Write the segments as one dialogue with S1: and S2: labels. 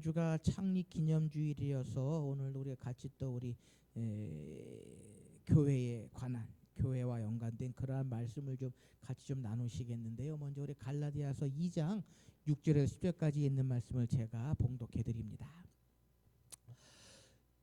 S1: 지난주가 창립기념주일이어서 오늘 우리가 같이 또 우리 교회에 관한 교회와 연관된 그러한 말씀을 좀 같이 좀 나누시겠는데요. 먼저 우리 갈라디아서 2장 6절에서 10절까지 있는 말씀을 제가 봉독해 드립니다.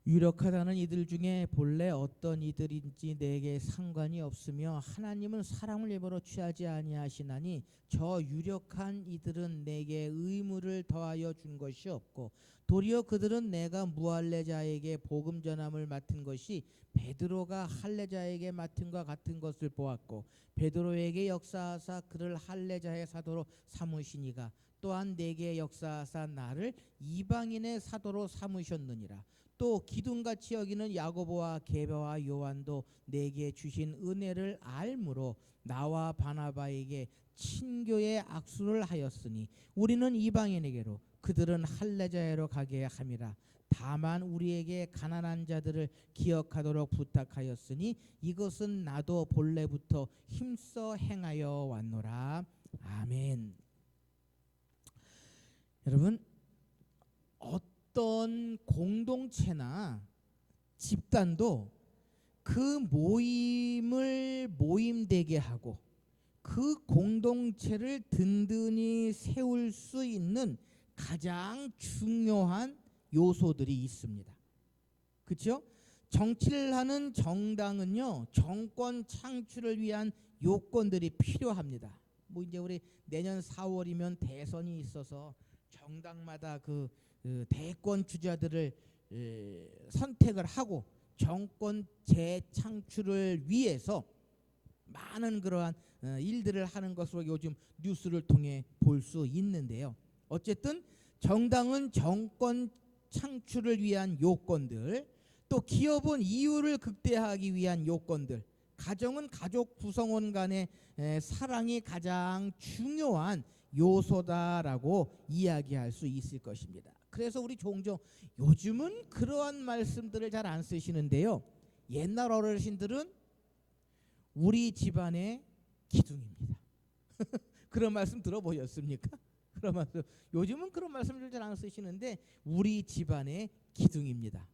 S1: 유력하다는 이들 중에 본래 어떤 이들인지 내게 상관이 없으며 하나님은 사람을 예보로 취하지 아니하시나니 저 유력한 이들은 내게 의무를 더하여 준 것이 없고 도리어 그들은 내가 무할례자에게 복음 전함을 맡은 것이 베드로가 할례자에게 맡은과 같은 것을 보았고 베드로에게 역사하사 그를 할례자의 사도로 삼으시니가 또한 내게 역사하사 나를 이방인의 사도로 삼으셨느니라. 또 기둥같이 여기는 야고보와 게바와 요한도 내게 주신 은혜를 알므로 나와 바나바에게 친교의 악수를 하였으니 우리는 이방인에게로 그들은 할례자에로 가게 함이라. 다만 우리에게 가난한 자들을 기억하도록 부탁하였으니 이것은 나도 본래부터 힘써 행하여 왔노라. 아멘. 여러분, 어떤 공동체나 집단도 그 모임을 모임되게 하고 그 공동체를 든든히 세울 수 있는 가장 중요한 요소들이 있습니다. 그렇죠? 정치를 하는 정당은요, 정권 창출을 위한 요건들이 필요합니다. 뭐 이제 우리 내년 4월이면 대선이 있어서 정당마다 그 대권 주자들을 선택을 하고 정권 재창출을 위해서 많은 그러한 일들을 하는 것으로 요즘 뉴스를 통해 볼 수 있는데요. 어쨌든 정당은 정권 창출을 위한 요건들, 또 기업은 이윤을 극대화하기 위한 요건들, 가정은 가족 구성원 간의 사랑이 가장 중요한 요소다라고 이야기할 수 있을 것입니다. 그래서 우리 종종 요즘은 그러한 말씀들을 잘 안 쓰시는데요. 옛날 어르신들은 우리 집안의 기둥입니다. 그런 말씀 들어보셨습니까? 그런 말씀. 요즘은 그런 말씀을 잘 안 쓰시는데 우리 집안의 기둥입니다.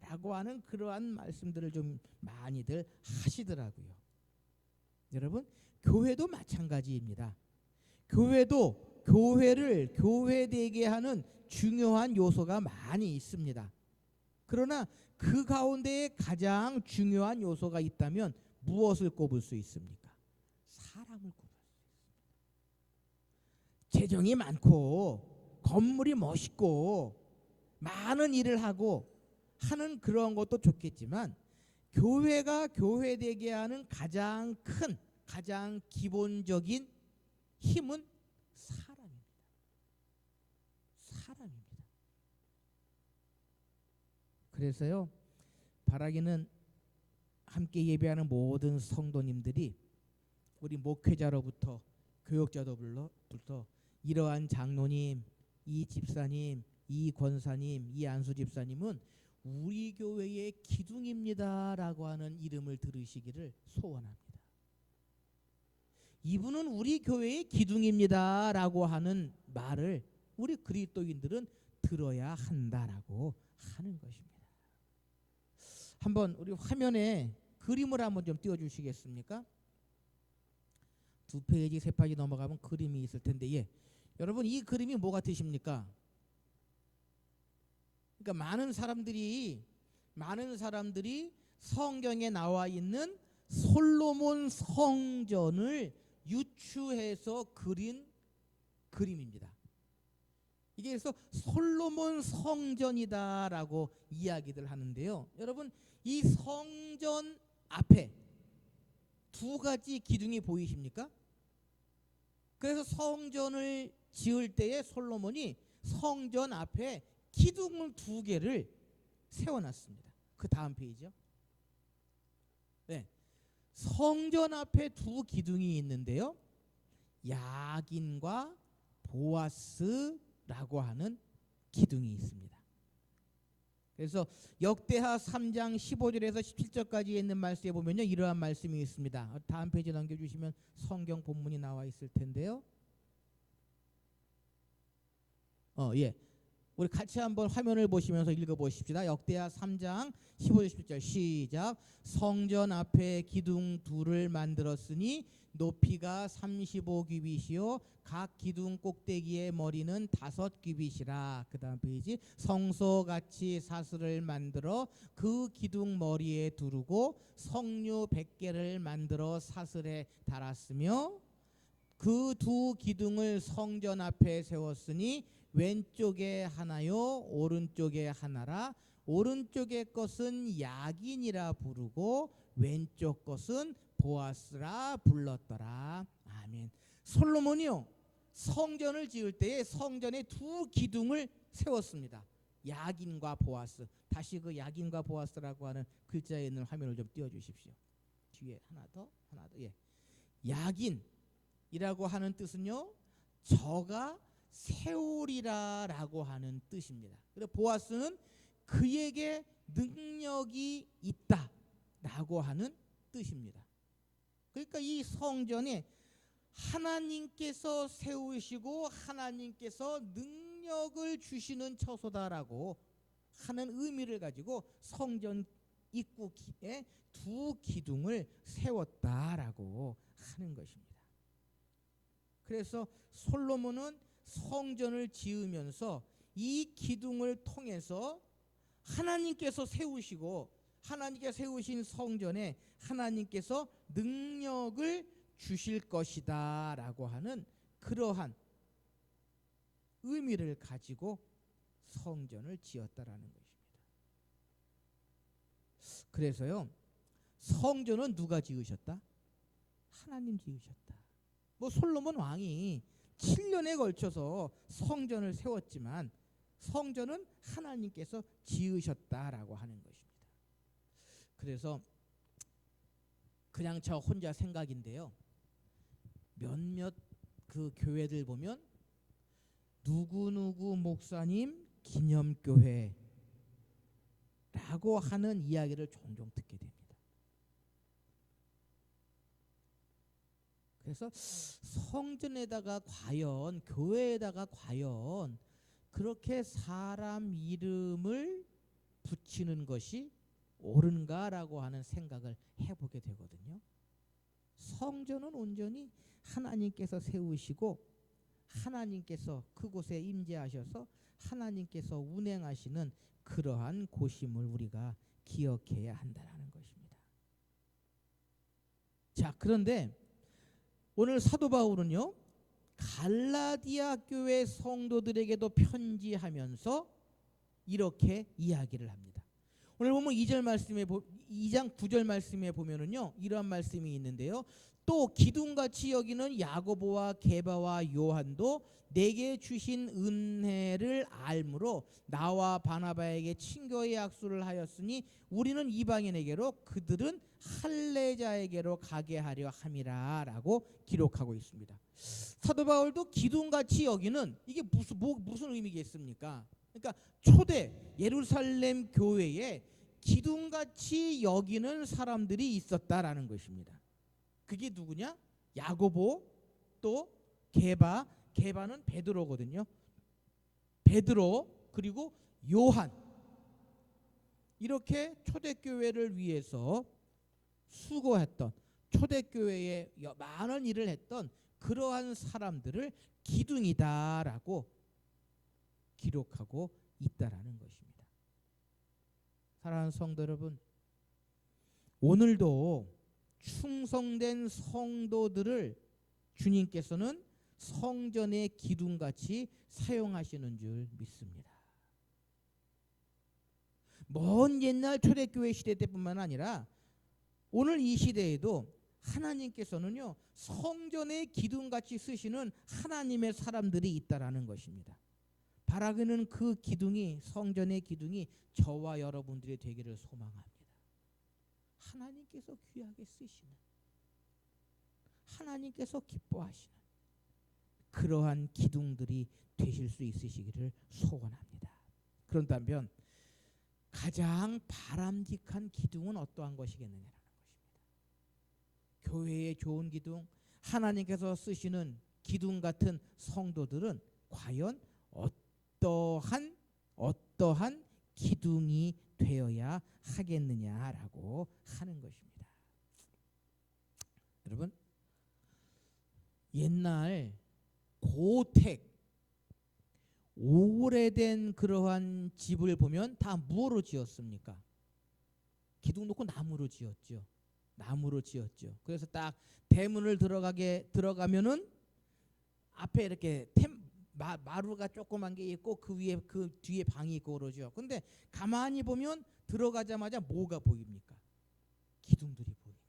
S1: 라고 하는 그러한 말씀들을 좀 많이들 하시더라고요. 여러분, 교회도 마찬가지입니다. 교회도 교회를 교회되게 하는 중요한 요소가 많이 있습니다. 그러나 그 가운데에 가장 중요한 요소가 있다면 무엇을 꼽을 수 있습니까? 사람을 꼽을 수 있습니다. 재정이 많고 건물이 멋있고 많은 일을 하고 하는 그런 것도 좋겠지만 교회가 교회되게 하는 가장 큰 가장 기본적인 힘은 사람입니다. 사람입니다. 그래서요, 바라기는 함께 예배하는 모든 성도님들이 우리 목회자로부터 교역자로부터 이러한 장로님, 이 집사님, 이 권사님, 이 안수 집사님은 우리 교회의 기둥입니다라고 하는 이름을 들으시기를 소원합니다. 이분은 우리 교회의 기둥입니다라고 하는 말을 우리 그리스도인들은 들어야 한다라고 하는 것입니다. 한번 우리 화면에 그림을 한번 좀 띄워주시겠습니까? 2페이지, 3페이지 넘어가면 그림이 있을 텐데, 예, 여러분 이 그림이 뭐 같으십니까? 그러니까 많은 사람들이 성경에 나와 있는 솔로몬 성전을 유추해서 그린 그림입니다. 이게 그래서 솔로몬 성전이다라고 이야기들 하는데요. 여러분, 이 성전 앞에 두 가지 기둥이 보이십니까? 그래서 성전을 지을 때에 솔로몬이 성전 앞에 기둥을 2개를 세워놨습니다. 그 다음 페이지요. 네, 성전 앞에 2 기둥이 있는데요. 야긴과 보아스라고 하는 기둥이 있습니다. 그래서 역대하 3장 15절에서 17절까지 있는 말씀에 보면요, 이러한 말씀이 있습니다. 다음 페이지 넘겨주시면 성경 본문이 나와 있을 텐데요. 예, 우리 같이 한번 화면을 보시면서 읽어보십시다. 역대하 3장 15절 17절 시작. 성전 앞에 기둥 둘을 만들었으니 높이가 35규빗이요 각 기둥 꼭대기의 머리는 5규빗이라. 그 다음 페이지. 성소같이 사슬을 만들어 그 기둥 머리에 두르고 석류 100개를 만들어 사슬에 달았으며 그 두 기둥을 성전 앞에 세웠으니 왼쪽에 하나요 오른쪽에 하나라. 오른쪽의 것은 야긴이라 부르고 왼쪽 것은 보아스라 불렀더라. 아멘. 솔로몬이요 성전을 지을 때에 성전에 두 기둥을 세웠습니다. 야긴과 보아스. 다시 그 야긴과 보아스라고 하는 글자에 있는 화면을 좀 띄워주십시오. 뒤에 하나 더. 예. 야긴이라고 하는 뜻은요 저가 세우리라라고 하는 뜻입니다. 그리고 보아스는 그에게 능력이 있다라고 하는 뜻입니다. 그러니까 이 성전에 하나님께서 세우시고 하나님께서 능력을 주시는 처소다라고 하는 의미를 가지고 성전 입구에 두 기둥을 세웠다라고 하는 것입니다. 그래서 솔로몬은 성전을 지으면서 이 기둥을 통해서 하나님께서 세우시고 하나님께서 세우신 성전에 하나님께서 능력을 주실 것이다 라고 하는 그러한 의미를 가지고 성전을 지었다라는 것입니다. 그래서요 성전은 누가 지으셨다? 하나님 지으셨다. 뭐 솔로몬 왕이 7년에 걸쳐서 성전을 세웠지만 성전은 하나님께서 지으셨다라고 하는 것입니다. 그래서 그냥 저 혼자 생각인데요. 몇몇 그 교회들 보면 누구누구 목사님 기념교회라고 하는 이야기를 종종 듣게 됩니다. 그래서 성전에다가 과연 교회에다가 과연 그렇게 사람 이름을 붙이는 것이 옳은가라고 하는 생각을 해보게 되거든요. 성전은 온전히 하나님께서 세우시고 하나님께서 그곳에 임재하셔서 하나님께서 운행하시는 그러한 곳임을 우리가 기억해야 한다는 것입니다. 자, 그런데 오늘 사도 바울은요 갈라디아 교회 성도들에게도 편지하면서 이렇게 이야기를 합니다. 오늘 보면 2장 9절 말씀에 보면은요 이러한 말씀이 있는데요. 또 기둥같이 여기는 야고보와 게바와 요한도 내게 주신 은혜를 알므로 나와 바나바에게 친교의 약속을 하였으니 우리는 이방인에게로 그들은 할례자에게로 가게 하려 함이라 라고 기록하고 있습니다. 사도 바울도 기둥같이 여기는 이게 무슨 의미겠습니까? 그러니까 초대 예루살렘 교회에 기둥같이 여기는 사람들이 있었다라는 것입니다. 그게 누구냐? 야고보 또 게바는 베드로거든요. 베드로 그리고 요한 이렇게 초대교회를 위해서 수고했던 초대교회에 많은 일을 했던 그러한 사람들을 기둥이다라고 기록하고 있다라는 것입니다. 사랑하는 성도 여러분, 오늘도 충성된 성도들을 주님께서는 성전의 기둥같이 사용하시는 줄 믿습니다. 먼 옛날 초대교회 시대 때뿐만 아니라 오늘 이 시대에도 하나님께서는요 성전의 기둥같이 쓰시는 하나님의 사람들이 있다라는 것입니다. 바라기는 그 기둥이 성전의 기둥이 저와 여러분들이 되기를 소망합니다. 하나님께서 귀하게 쓰시는 하나님께서 기뻐하시는 그러한 기둥들이 되실 수 있으시기를 소원합니다. 그런다면 가장 바람직한 기둥은 어떠한 것이겠느냐라는 것입니다. 교회의 좋은 기둥, 하나님께서 쓰시는 기둥 같은 성도들은 과연 어떠한 어떠한 기둥이 되어야 하겠느냐라고 하는 것입니다. 여러분, 옛날 고택 오래된 그러한 집을 보면 다 무엇으로 지었습니까? 기둥 놓고 나무로 지었죠. 나무로 지었죠. 그래서 딱 대문을 들어가면은 앞에 이렇게 마루가 조그만 게 있고 그 위에 그 뒤에 방이 있고 그러죠. 근데 가만히 보면 들어가자마자 뭐가 보입니까? 기둥들이 보입니다.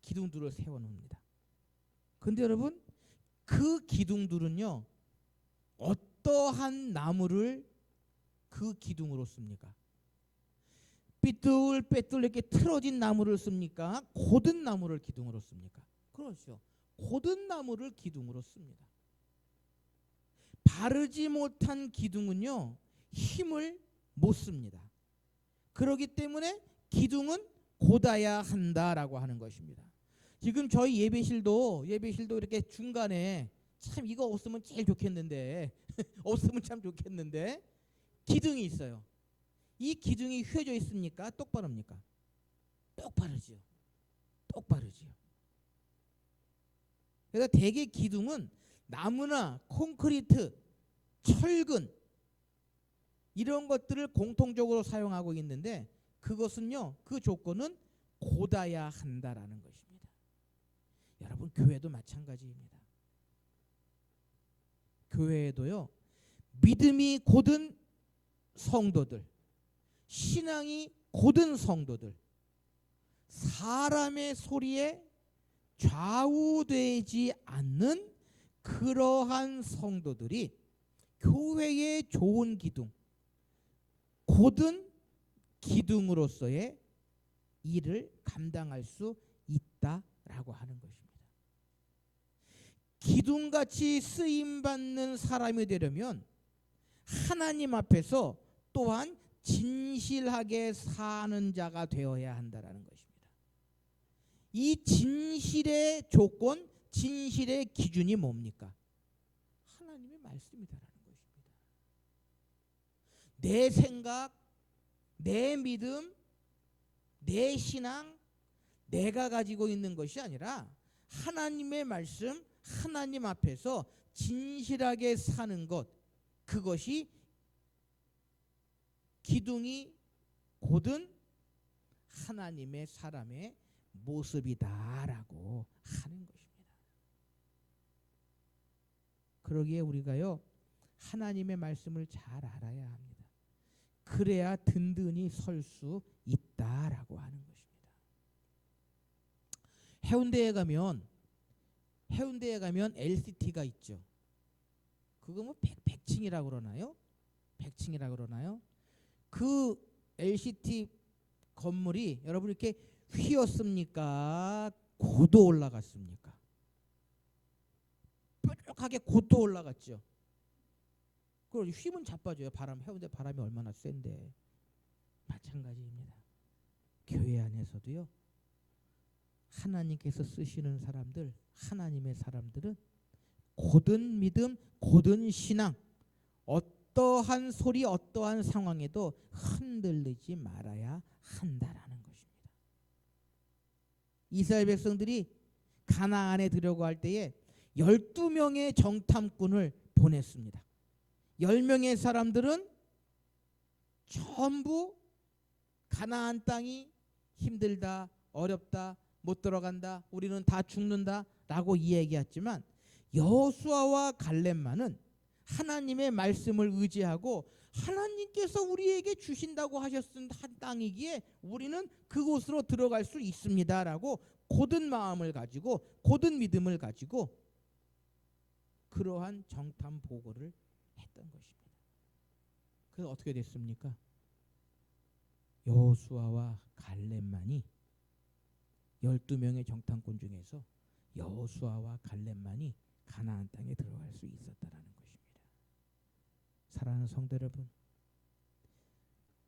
S1: 기둥들을 세워놓습니다. 근데 여러분, 그 기둥들은요, 어떠한 나무를 그 기둥으로 씁니까? 삐뚤빼뚤 이렇게 틀어진 나무를 씁니까? 곧은 나무를 기둥으로 씁니까? 그렇죠. 곧은 나무를 기둥으로 씁니다. 바르지 못한 기둥은요, 힘을 못 씁니다. 그렇기 때문에 기둥은 곧아야 한다라고 하는 것입니다. 지금 저희 예배실도 이렇게 중간에 참 이거 없으면 제일 좋겠는데 없으면 참 좋겠는데 기둥이 있어요. 이 기둥이 휘어져 있습니까? 똑바릅니까? 똑바르지요. 똑바르지요. 그래서 대개 기둥은 나무나 콘크리트, 철근 이런 것들을 공통적으로 사용하고 있는데 그것은요, 그 조건은 곧아야 한다라는 것입니다. 여러분, 교회도 마찬가지입니다. 교회에도요, 믿음이 곧은 성도들, 신앙이 곧은 성도들, 사람의 소리에 좌우되지 않는 그러한 성도들이 교회의 좋은 기둥, 곧은 기둥으로서의 일을 감당할 수 있다라고 하는 것입니다. 기둥같이 쓰임받는 사람이 되려면 하나님 앞에서 또한 진실하게 사는 자가 되어야 한다라는 것입니다. 이 진실의 조건, 진실의 기준이 뭡니까? 하나님의 말씀이다라는 것입니다. 내 생각, 내 믿음, 내 신앙, 내가 가지고 있는 것이 아니라 하나님의 말씀, 하나님 앞에서 진실하게 사는 것, 그것이 기둥이 곧은 하나님의 사람의 모습이다라고 하는 것입니다. 그러기에 우리가요, 하나님의 말씀을 잘 알아야 합니다. 그래야 든든히 설 수 있다라고 하는 것입니다. 해운대에 가면 LCT가 있죠. 그거 뭐 100층이라고 그러나요? 100층이라고 그러나요? 그 LCT 건물이 여러분 이렇게 휘었습니까? 고도 올라갔습니까? 뾰족하게 고도 올라갔죠. 그걸 휘면 자빠져요. 해운대 바람이 얼마나 센데. 마찬가지입니다. 교회 안에서도요, 하나님께서 쓰시는 사람들, 하나님의 사람들은 곧은 믿음, 곧은 신앙, 어떠한 소리, 어떠한 상황에도 흔들리지 말아야 한다라는 것입니다. 이스라엘 백성들이 가나안에 들어갈 때에 12명의 정탐꾼을 보냈습니다. 10명의 사람들은 전부 가나안 땅이 힘들다, 어렵다, 못 들어간다, 우리는 다 죽는다 라고 이야기했지만 여호수아와 갈렙만은 하나님의 말씀을 의지하고 하나님께서 우리에게 주신다고 하셨던 한 땅이기에 우리는 그곳으로 들어갈 수 있습니다라고 곧은 마음을 가지고 곧은 믿음을 가지고 그러한 정탐 보고를 했던 것입니다. 그래서 어떻게 됐습니까? 여호수아와 갈렙만이 12명의 정탐꾼 중에서 여호수아와 갈렙만이 가나안 땅에 들어갈 수 있었다라는 것입니다. 사랑하는 성도 여러분,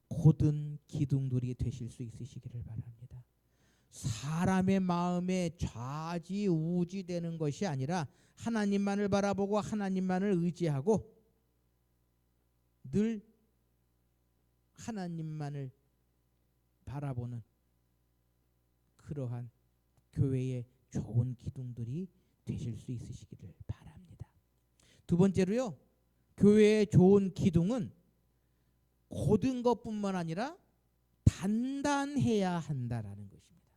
S1: 곧은 기둥들이 되실 수 있으시기를 바랍니다. 사람의 마음에 좌지우지되는 것이 아니라 하나님만을 바라보고 하나님만을 의지하고 늘 하나님만을 바라보는 그러한 교회의 좋은 기둥들이 되실 수 있으시기를 바랍니다. 두 번째로요, 교회의 좋은 기둥은 고든 것뿐만 아니라 단단해야 한다라는 것입니다.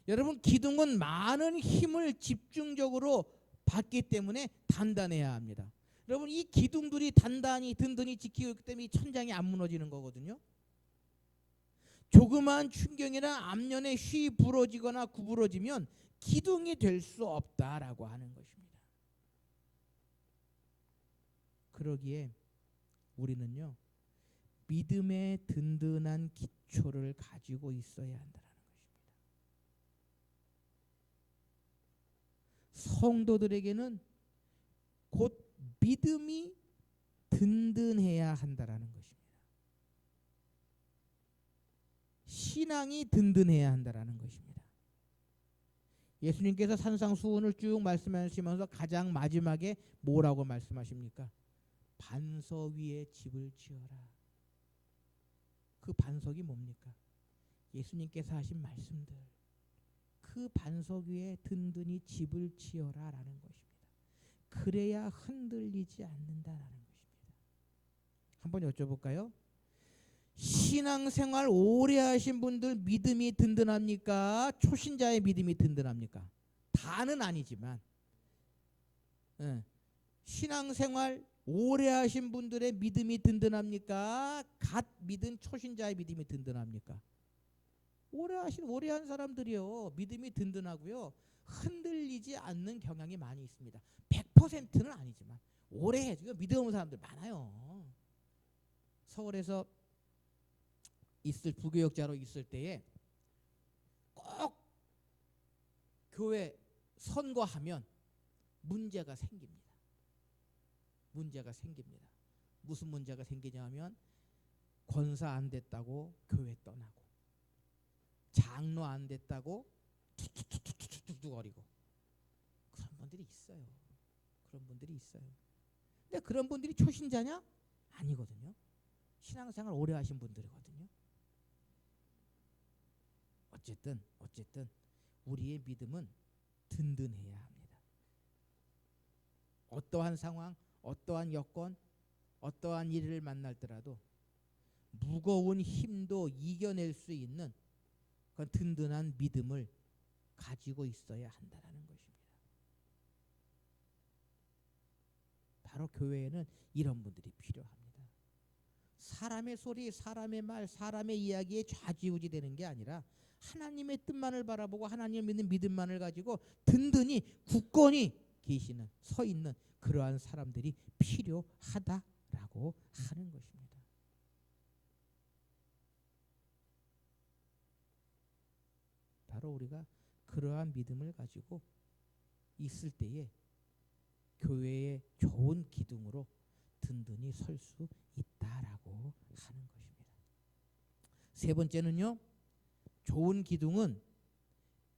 S1: 여러분, 기둥은 많은 힘을 집중적으로 받기 때문에 단단해야 합니다. 여러분, 이 기둥들이 단단히 든든히 지키고 있기 때문에 이 천장이 안 무너지는 거거든요. 조그마한 충격이나 앞면에 휘 부러지거나 구부러지면 기둥이 될 수 없다라고 하는 것입니다. 그러기에 우리는요, 믿음의 든든한 기초를 가지고 있어야 한다는 것입니다. 성도들에게는 곧 믿음이 든든해야 한다는 것입니다. 신앙이 든든해야 한다는 것입니다. 예수님께서 산상수훈을 쭉 말씀하시면서 가장 마지막에 뭐라고 말씀하십니까? 반석 위에 집을 지어라. 그 반석이 뭡니까? 예수님께서 하신 말씀들. 그 반석 위에 든든히 집을 지어라 라는 것입니다. 그래야 흔들리지 않는다라는 것입니다. 한번 여쭤볼까요? 신앙생활 오래 하신 분들 믿음이 든든합니까? 초신자의 믿음이 든든합니까? 다는 아니지만 신앙생활 오래 하신 분들의 믿음이 든든합니까? 갓 믿은 초신자의 믿음이 든든합니까? 오래 한 사람들이요, 믿음이 든든하고요, 흔들리지 않는 경향이 많이 있습니다. 100%는 아니지만 오래 해주고 믿음 없는 사람들 많아요. 서울에서 부교역자로 있을 때에 꼭 교회 선거하면 문제가 생깁니다. 무슨 문제가 생기냐 하면 권사 안 됐다고 교회 떠나고, 장로 안 됐다고 툭툭툭툭툭툭 거리고, 그런 분들이 있어요. 근데 그런 분들이 초신자냐? 아니거든요. 신앙생활 오래 하신 분들이거든요. 어쨌든 우리의 믿음은 든든해야 합니다. 어떠한 상황, 어떠한 여건, 어떠한 일을 만날더라도 무거운 힘도 이겨낼 수 있는 그런 든든한 믿음을 가지고 있어야 한다는 것입니다. 바로 교회에는 이런 분들이 필요합니다. 사람의 소리, 사람의 말, 사람의 이야기에 좌지우지 되는 게 아니라 하나님의 뜻만을 바라보고 하나님을 믿는 믿음만을 가지고 든든히 굳건히 계시는, 서 있는 그러한 사람들이 필요하다라고 하는 것입니다. 바로 우리가 그러한 믿음을 가지고 있을 때에 교회의 좋은 기둥으로 든든히 설 수 있다라고 하는 것입니다. 세 번째는요, 좋은 기둥은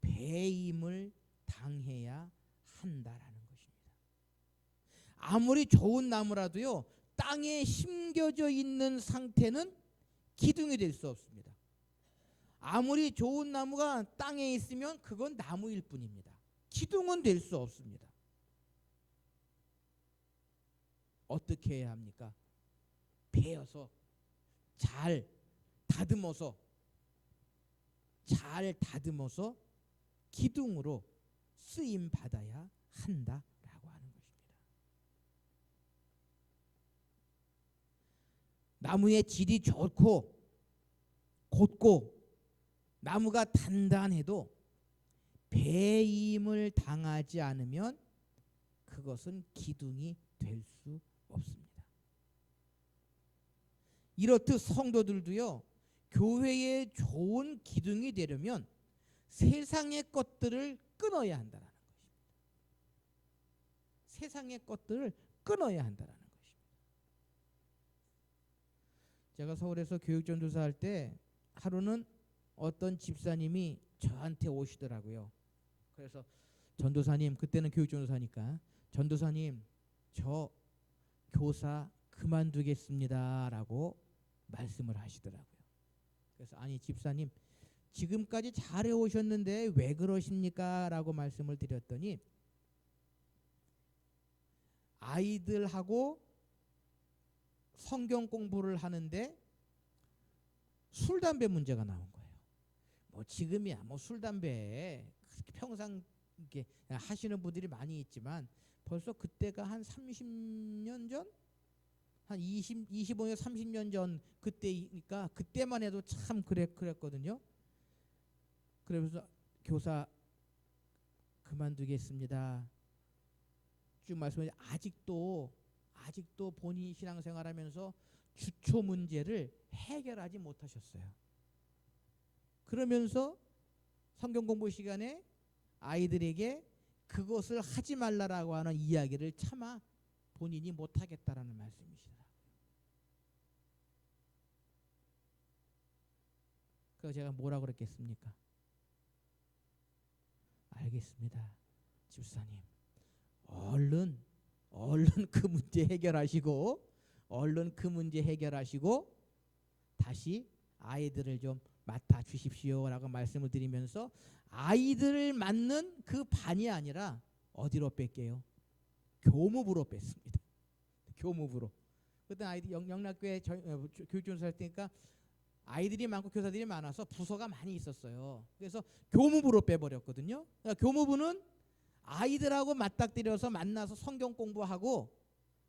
S1: 배임을 당해야 한다라는 것입니다. 아무리 좋은 나무라도요, 땅에 심겨져 있는 상태는 기둥이 될 수 없습니다. 아무리 좋은 나무가 땅에 있으면 그건 나무일 뿐입니다. 기둥은 될 수 없습니다. 어떻게 해야 합니까? 베어서 잘 다듬어서 기둥으로 쓰임 받아야 한다라고 하는 것입니다. 나무의 질이 좋고 곧고 나무가 단단해도 배임을 당하지 않으면 그것은 기둥이 될 수 없습니다. 이렇듯 성도들도요, 교회의 좋은 기둥이 되려면 세상의 것들을 끊어야 한다는 것입니다. 세상의 것들을 끊어야 한다는 것입니다. 제가 서울에서 교육전도사 할 때 하루는 어떤 집사님이 저한테 오시더라고요. 그래서 전도사님, 그때는 교육전도사니까, 전도사님, 저 교사 그만두겠습니다라고 말씀을 하시더라고요. 그래서 아니 집사님 지금까지 잘해 오셨는데 왜 그러십니까? 라고 말씀을 드렸더니 아이들하고 성경 공부를 하는데 술 담배 문제가 나온 거예요. 뭐 지금이야 뭐 술 담배 평상 이렇게 하시는 분들이 많이 있지만 벌써 그때가 한 30년 전, 한 25년 30년 전 그때니까 그때만 해도 참 그랬거든요. 그러면서 교사 그만두겠습니다. 쭉 말씀해 아직도 본인이 신앙생활하면서 주초 문제를 해결하지 못하셨어요. 그러면서 성경 공부 시간에 아이들에게 그것을 하지 말라라고 하는 이야기를 차마 본인이 못하겠다라는 말씀이시더라고요. 그래서 제가 뭐라 그랬겠습니까? 알겠습니다. 집사님 얼른 그 문제 해결하시고 다시 아이들을 좀 맡아 주십시오라고 말씀을 드리면서 아이들을 맡는 그 반이 아니라 어디로 뺄게요? 교무부로 뺐습니다. 교무부로. 그때 아이들 영락교회 교육전사 할 때니까 아이들이 많고 교사들이 많아서 부서가 많이 있었어요. 그래서 교무부로 빼버렸거든요. 그러니까 교무부는 아이들하고 맞닥뜨려서 만나서 성경 공부하고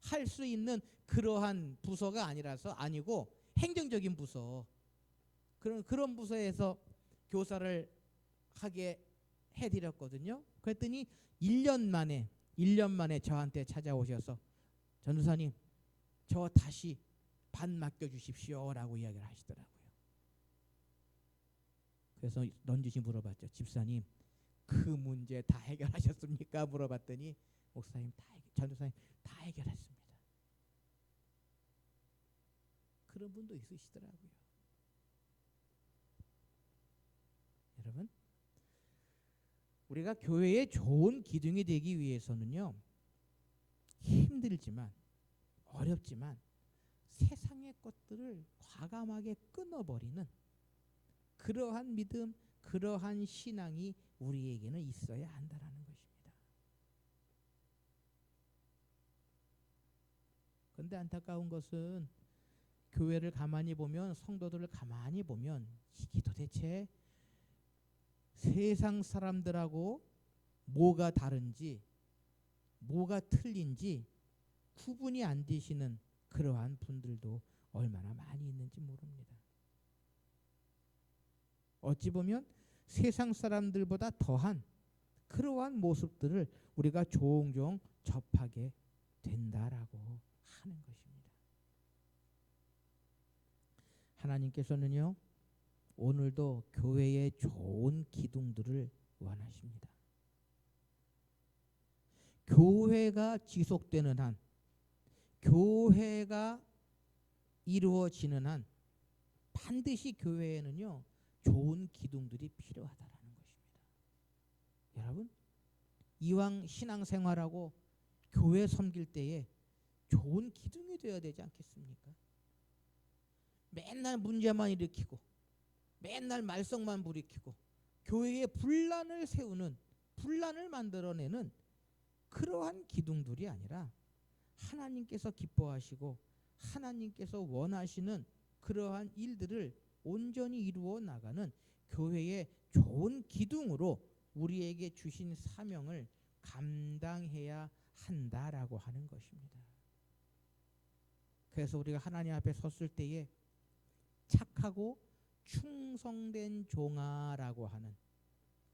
S1: 할 수 있는 그러한 부서가 아니고 행정적인 부서, 그런 부서에서 교사를 하게 해드렸거든요. 그랬더니 1년 만에 저한테 찾아오셔서 전도사님 저 다시 반 맡겨주십시오라고 이야기를 하시더라고요. 그래서 넌지시 물어봤죠. 집사님 그 문제 다 해결하셨습니까? 물어봤더니 목사님 전도사님 다 해결했습니다. 그런 분도 있으시더라고요. 여러분 우리가 교회에 좋은 기둥이 되기 위해서는요 힘들지만 어렵지만 세상의 것들을 과감하게 끊어버리는 그러한 믿음, 그러한 신앙이 우리에게는 있어야 한다라는 것입니다. 그런데 안타까운 것은 교회를 가만히 보면, 성도들을 가만히 보면 이게 도대체 세상 사람들하고 뭐가 다른지 뭐가 틀린지 구분이 안 되시는 그러한 분들도 얼마나 많이 있는지 모릅니다. 어찌 보면 세상 사람들보다 더한 그러한 모습들을 우리가 종종 접하게 된다라고 하는 것입니다. 하나님께서는요 오늘도 교회에 좋은 기둥들을 원하십니다. 교회가 지속되는 한, 교회가 이루어지는 한 반드시 교회에는요 좋은 기둥들이 필요하다라는 것입니다. 여러분 이왕 신앙생활하고 교회 섬길 때에 좋은 기둥이 되어야 되지 않겠습니까? 맨날 문제만 일으키고 맨날 말썽만 부리키고 교회에 분란을 만들어내는 그러한 기둥들이 아니라 하나님께서 기뻐하시고 하나님께서 원하시는 그러한 일들을 온전히 이루어 나가는 교회의 좋은 기둥으로 우리에게 주신 사명을 감당해야 한다라고 하는 것입니다. 그래서 우리가 하나님 앞에 섰을 때에 착하고 충성된 종아라고 하는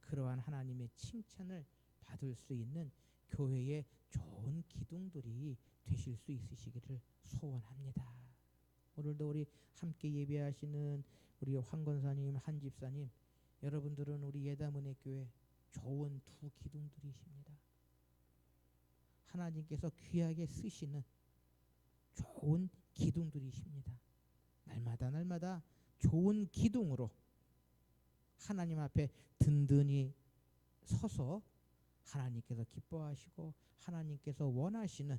S1: 그러한 하나님의 칭찬을 받을 수 있는 교회의 좋은 기둥들이 되실 수 있으시기를 소원합니다. 오늘도 우리 함께 예배하시는 우리 황건사님, 한집사님, 여러분들은 우리 예담은혜교회 좋은 두 기둥들이십니다. 하나님께서 귀하게 쓰시는 좋은 기둥들이십니다. 날마다 좋은 기둥으로 하나님 앞에 든든히 서서 하나님께서 기뻐하시고 하나님께서 원하시는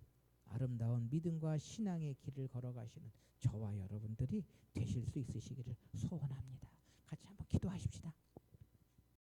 S1: 아름다운 믿음과 신앙의 길을 걸어가시는 저와 여러분들이 되실 수 있으시기를 소원합니다. 같이 한번 기도하십시다.